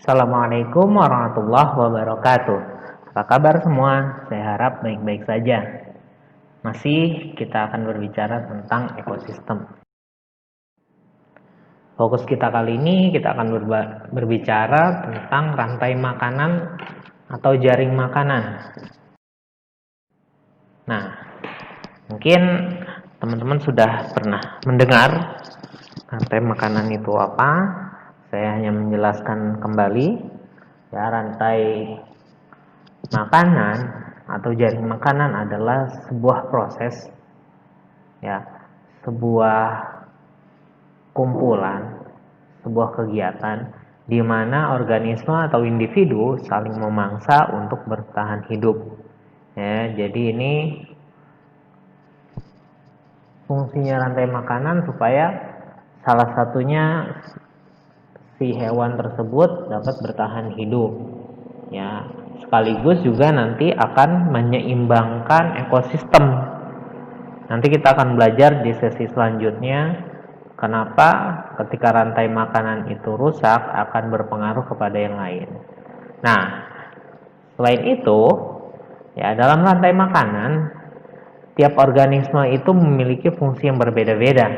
Assalamualaikum warahmatullahi wabarakatuh. Apa kabar semua? Saya harap baik-baik saja. Masih kita akan berbicara tentang ekosistem. Fokus kita kali ini kita akan berbicara tentang rantai makanan atau jaring makanan. Nah, mungkin teman-teman sudah pernah mendengar rantai makanan itu apa. Saya hanya menjelaskan kembali. Ya, rantai makanan atau jaring makanan adalah sebuah proses, ya, sebuah kumpulan, sebuah kegiatan di mana organisme atau individu saling memangsa untuk bertahan hidup. Ya, jadi ini fungsinya rantai makanan supaya salah satunya si hewan tersebut dapat bertahan hidup. Ya, sekaligus juga nanti akan menyeimbangkan ekosistem. Nanti kita akan belajar di sesi selanjutnya kenapa ketika rantai makanan itu rusak akan berpengaruh kepada yang lain. Nah, selain itu, ya, dalam rantai makanan tiap organisme itu memiliki fungsi yang berbeda-beda.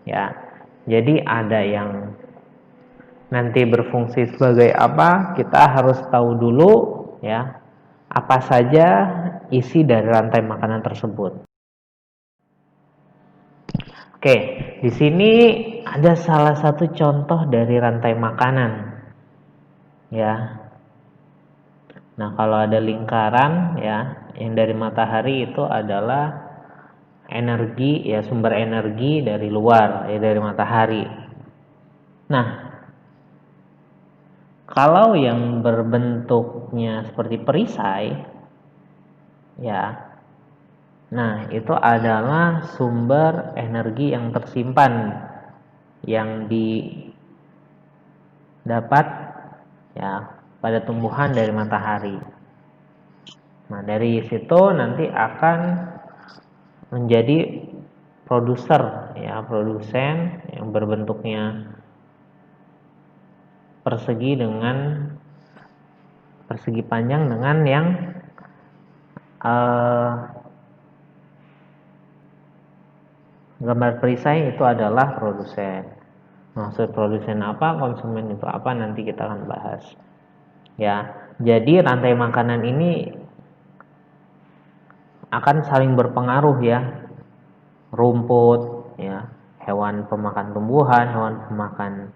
Ya, jadi ada yang nanti berfungsi sebagai apa, kita harus tahu dulu, ya, apa saja isi dari rantai makanan tersebut. Oke, di sini ada salah satu contoh dari rantai makanan, ya. Nah, kalau ada lingkaran, ya, yang dari matahari itu adalah energi, ya, sumber energi dari luar, ya, dari matahari. Nah, kalau yang berbentuknya seperti perisai, ya, nah itu adalah sumber energi yang tersimpan yang didapat, ya, pada tumbuhan dari matahari. Nah, dari situ nanti akan menjadi produser, ya, produsen yang berbentuknya persegi panjang dengan yang gambar perisai itu adalah produsen. Maksud produsen apa, konsumen itu apa, nanti kita akan bahas. Ya, jadi rantai makanan ini akan saling berpengaruh, ya. Rumput, ya, hewan pemakan tumbuhan, hewan pemakan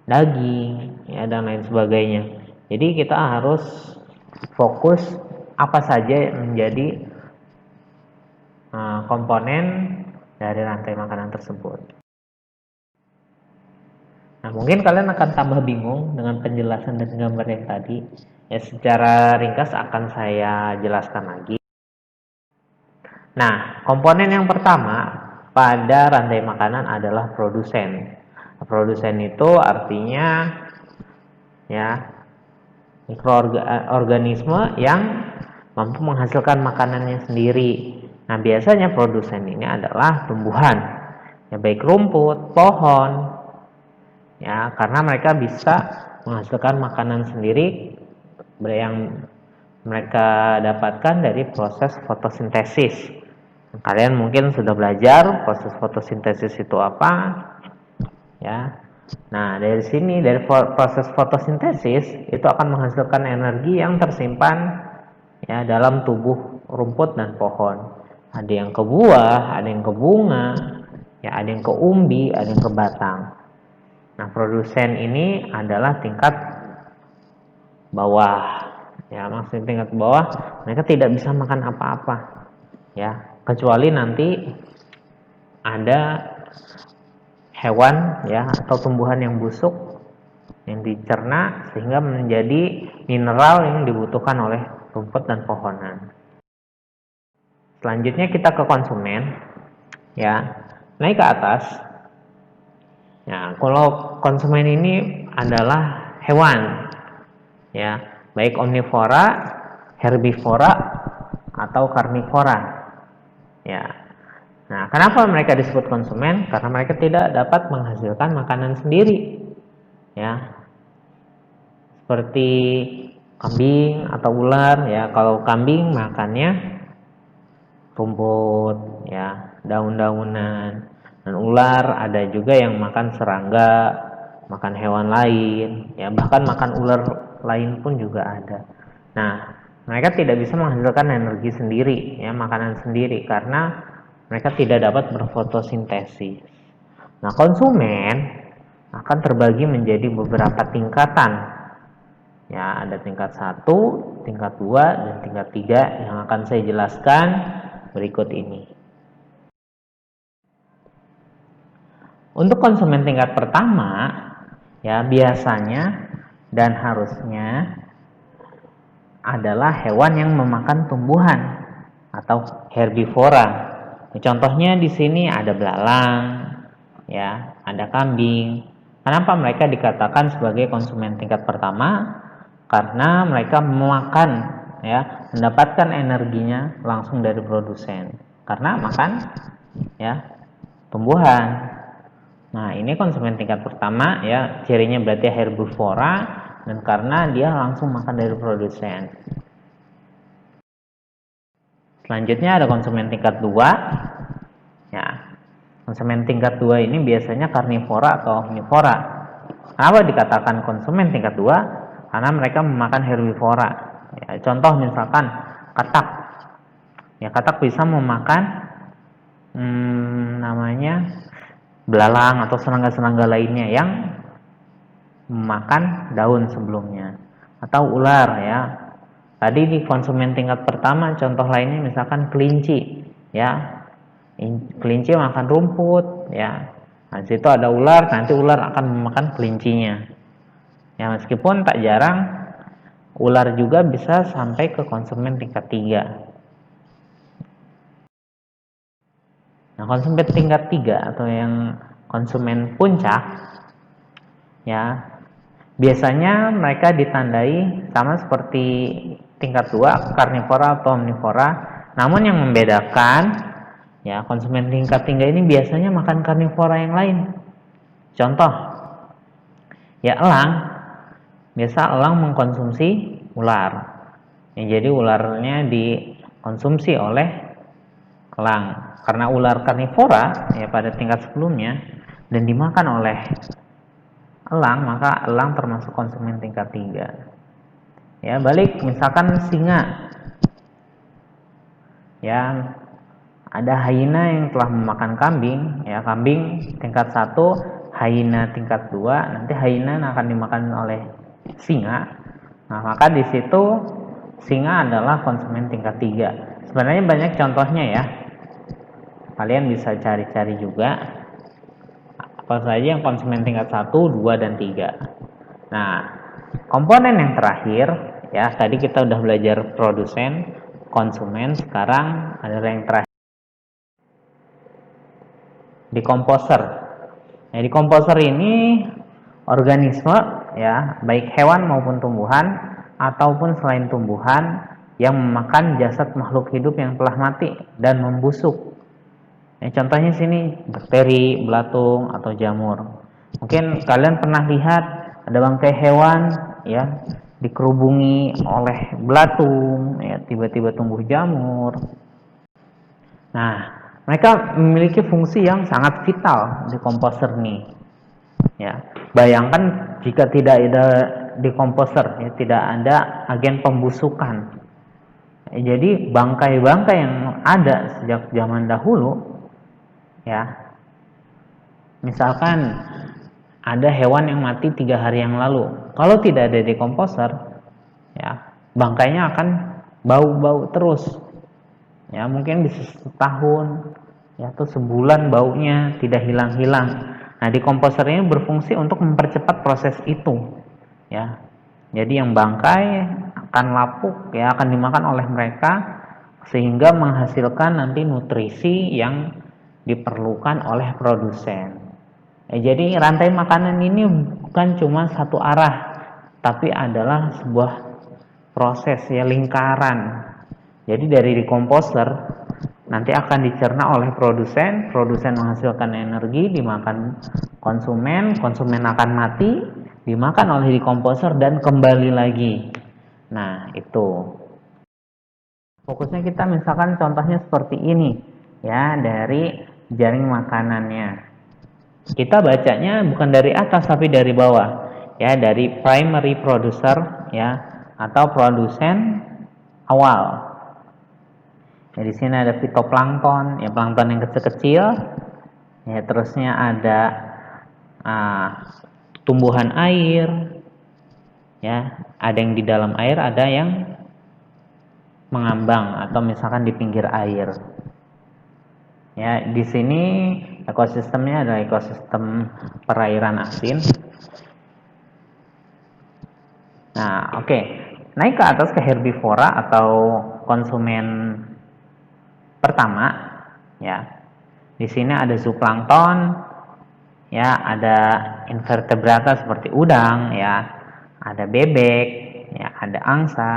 daging, ya, dan lain sebagainya. Jadi kita harus fokus apa saja yang menjadi komponen dari rantai makanan tersebut. Nah, mungkin kalian akan tambah bingung dengan penjelasan dan gambar yang tadi. Ya, secara ringkas akan saya jelaskan lagi. Nah, komponen yang pertama pada rantai makanan adalah produsen. Produsen itu artinya, ya, mikroorganisme yang mampu menghasilkan makanannya sendiri. Nah, biasanya produsen ini adalah tumbuhan, ya, baik rumput, pohon, ya, karena mereka bisa menghasilkan makanan sendiri yang mereka dapatkan dari proses fotosintesis. Kalian mungkin sudah belajar proses fotosintesis itu apa, ya. Nah, dari sini, dari proses fotosintesis itu akan menghasilkan energi yang tersimpan, ya, dalam tubuh rumput dan pohon. Ada yang ke buah, ada yang ke bunga, ya, ada yang ke umbi, ada yang ke batang. Nah, produsen ini adalah tingkat bawah, ya, maksudnya tingkat bawah, mereka tidak bisa makan apa-apa, ya, kecuali nanti ada hewan, ya, atau tumbuhan yang busuk yang dicerna sehingga menjadi mineral yang dibutuhkan oleh rumput dan pohonan. Selanjutnya kita ke konsumen, ya, naik ke atas. Ya, kalau konsumen ini adalah hewan, ya, baik omnivora, herbivora, atau karnivora, ya. Nah, kenapa mereka disebut konsumen? Karena mereka tidak dapat menghasilkan makanan sendiri, ya. seperti kambing atau ular ya. Kalau kambing makannya rumput ya, daun-daunan, dan ular ada juga yang makan serangga, makan hewan lain ya, bahkan makan ular lain pun juga ada. Nah, mereka tidak bisa menghasilkan energi sendiri ya, makanan sendiri, karena mereka tidak dapat berfotosintesis. Nah, konsumen akan terbagi menjadi beberapa tingkatan ya, ada tingkat 1, tingkat 2, dan tingkat 3 yang akan saya jelaskan berikut ini. Untuk konsumen tingkat pertama ya, biasanya dan harusnya adalah hewan yang memakan tumbuhan atau herbivora. Contohnya di sini ada belalang, ya, ada kambing. Kenapa mereka dikatakan sebagai konsumen tingkat pertama? Karena mereka memakan, ya, mendapatkan energinya langsung dari produsen. Karena makan, ya, tumbuhan. Nah, ini konsumen tingkat pertama, ya, cirinya berarti herbivora, dan karena dia langsung makan dari produsen. Selanjutnya ada konsumen tingkat 2. Ya, konsumen tingkat 2 ini biasanya karnivora atau omnivora. Kenapa dikatakan konsumen tingkat 2? Karena mereka memakan herbivora. Ya, contoh misalkan katak. Ya, katak bisa memakan namanya belalang atau serangga-serangga lainnya yang memakan daun sebelumnya. Atau ular ya. Tadi di konsumen tingkat pertama contoh lainnya misalkan kelinci ya. Kelinci makan rumput ya. Nah, di situ ada ular, nanti ular akan memakan kelincinya. Ya, meskipun tak jarang ular juga bisa sampai ke konsumen tingkat 3. Nah, konsumen tingkat 3 atau yang konsumen puncak ya, biasanya mereka ditandai sama seperti tingkat 2, karnivora atau omnivora. Namun yang membedakan ya, konsumen tingkat 3 ini biasanya makan karnivora yang lain. Contoh ya, elang. Biasa elang mengkonsumsi ular. Ya, jadi ularnya dikonsumsi oleh elang. Karena ular karnivora ya pada tingkat sebelumnya dan dimakan oleh elang, maka elang termasuk konsumen tingkat 3. Ya, balik misalkan singa. Ya, ada hyena yang telah memakan kambing, ya, kambing tingkat 1, hyena tingkat 2, nanti hyena akan dimakan oleh singa. Nah, maka di situ singa adalah konsumen tingkat 3. Sebenarnya banyak contohnya ya. Kalian bisa cari-cari juga apa saja yang konsumen tingkat 1, 2, dan 3. Nah, komponen yang terakhir ya, tadi kita udah belajar produsen, konsumen, sekarang adalah yang terakhir, dekomposer. Nah, dekomposer ini organisme ya, baik hewan maupun tumbuhan ataupun selain tumbuhan yang memakan jasad makhluk hidup yang telah mati dan membusuk. Nah, contohnya sini bakteri, belatung, atau jamur. Mungkin kalian pernah lihat ada bangkai hewan ya dikerubungi oleh belatung, ya, tiba-tiba tumbuh jamur. Nah, mereka memiliki fungsi yang sangat vital di komposer nih. Ya, bayangkan jika tidak ada dekomposer, ya, tidak ada agen pembusukan. Ya, jadi bangkai-bangkai yang ada sejak zaman dahulu, ya, misalkan ada hewan yang mati 3 hari yang lalu, kalau tidak ada dekomposer, ya, bangkainya akan bau-bau terus. Ya, mungkin bisa setahun, ya, atau sebulan baunya tidak hilang-hilang. Nah, dekomposer ini berfungsi untuk mempercepat proses itu, ya. Jadi yang bangkai akan lapuk, ya, akan dimakan oleh mereka sehingga menghasilkan nanti nutrisi yang diperlukan oleh produsen. Jadi rantai makanan ini bukan cuma satu arah, tapi adalah sebuah proses ya, lingkaran. Jadi dari dekomposer nanti akan dicerna oleh produsen menghasilkan energi, dimakan konsumen akan mati, dimakan oleh dekomposer dan kembali lagi. Nah, itu. Fokusnya kita misalkan contohnya seperti ini, ya, dari jaring makanannya. Kita bacanya bukan dari atas tapi dari bawah, ya, dari primary producer, ya, atau produsen awal. Ya, di sini ada fitoplankton, ya, plankton yang kecil-kecil. Ya, terusnya ada tumbuhan air, ya, ada yang di dalam air, ada yang mengambang atau misalkan di pinggir air. Ya, di sini ekosistemnya adalah ekosistem perairan asin. Nah, oke. Naik ke atas ke herbivora atau konsumen pertama, ya. Di sini ada zooplankton, ya, ada invertebrata seperti udang, ya, ada bebek, ya, ada angsa.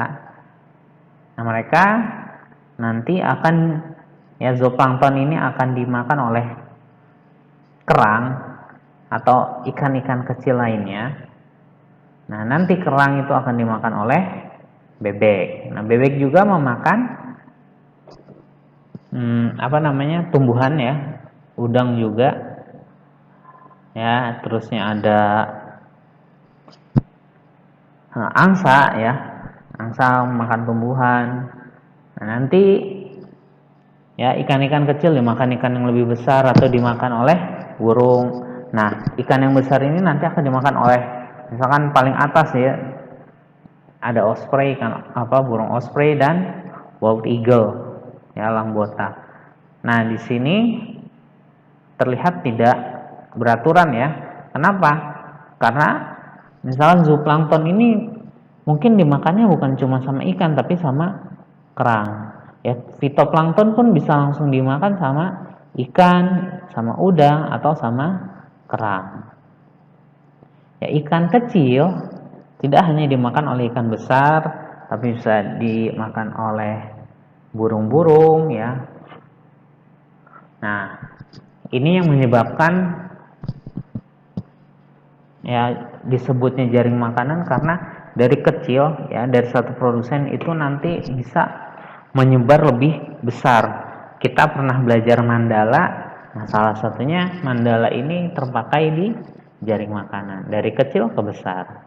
Nah, mereka nanti akan, ya, zooplankton ini akan dimakan oleh kerang atau ikan-ikan kecil lainnya. Nah, nanti kerang itu akan dimakan oleh bebek. Nah, bebek juga memakan tumbuhan, ya, udang juga, ya. Terusnya ada angsa, ya, angsa makan tumbuhan. Nah, nanti, ya, ikan-ikan kecil dimakan ikan yang lebih besar atau dimakan oleh burung. Nah, ikan yang besar ini nanti akan dimakan oleh, misalkan paling atas, ya, ada osprey, burung osprey dan bald eagle, ya, langbota. Nah, di sini terlihat tidak beraturan, ya. Kenapa? Karena misalnya zooplankton ini mungkin dimakannya bukan cuma sama ikan tapi sama kerang. Ya, fitoplankton pun bisa langsung dimakan sama ikan, sama udang atau sama kerang. Ya, ikan kecil tidak hanya dimakan oleh ikan besar, tapi bisa dimakan oleh burung-burung, ya. Nah, ini yang menyebabkan, ya, disebutnya jaring makanan karena dari kecil, ya, dari satu produsen itu nanti bisa menyebar lebih besar. Kita pernah belajar mandala. Nah, salah satunya mandala ini terpakai di jaring makanan dari kecil ke besar.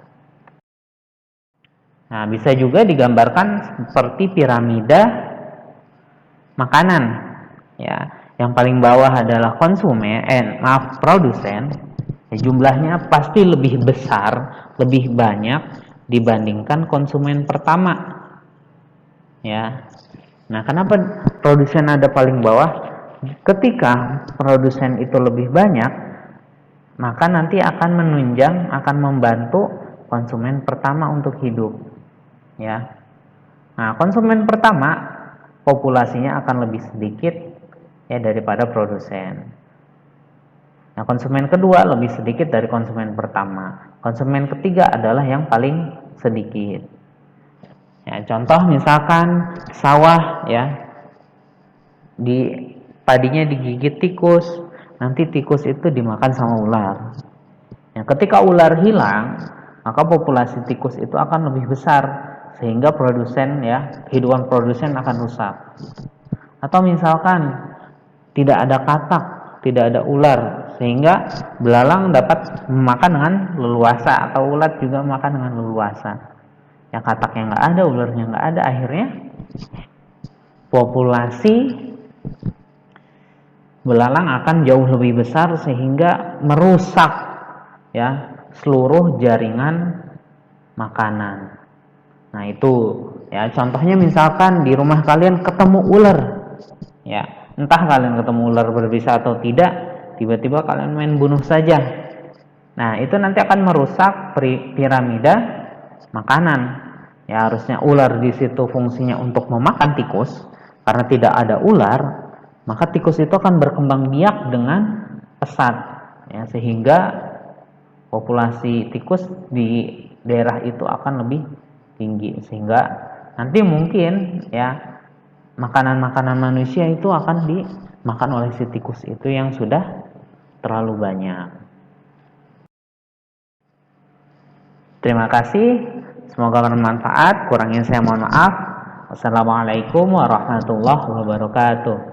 Nah, bisa juga digambarkan seperti piramida makanan, ya. Yang paling bawah adalah produsen. Ya, jumlahnya pasti lebih besar, lebih banyak dibandingkan konsumen pertama, ya. Nah, kenapa produsen ada paling bawah? Ketika produsen itu lebih banyak, maka nanti akan menunjang, akan membantu konsumen pertama untuk hidup, ya. Nah, konsumen pertama populasinya akan lebih sedikit, ya, daripada produsen. Nah, konsumen kedua lebih sedikit dari konsumen pertama. Konsumen ketiga adalah yang paling sedikit. Ya, contoh misalkan sawah, ya, padinya digigit tikus, nanti tikus itu dimakan sama ular. Ya, ketika ular hilang, maka populasi tikus itu akan lebih besar sehingga produsen, ya, kehidupan produsen akan rusak. Atau misalkan tidak ada katak, tidak ada ular, sehingga belalang dapat memakan dengan leluasa atau ulat juga makan dengan leluasa. Ya, kataknya nggak ada, ularnya nggak ada, akhirnya populasi belalang akan jauh lebih besar sehingga merusak, ya, seluruh jaringan makanan. Nah, itu, ya, contohnya misalkan di rumah kalian ketemu ular, ya, entah kalian ketemu ular berbisa atau tidak, tiba-tiba kalian main bunuh saja. Nah, itu nanti akan merusak piramida makanan. Ya, harusnya ular di situ fungsinya untuk memakan tikus, karena tidak ada ular, maka tikus itu akan berkembang biak dengan pesat, ya, sehingga populasi tikus di daerah itu akan lebih tinggi, sehingga nanti mungkin, ya, makanan-makanan manusia itu akan dimakan oleh si tikus itu yang sudah terlalu banyak. Terima kasih, semoga bermanfaat. Kurangnya saya mohon maaf. Wassalamualaikum warahmatullahi wabarakatuh.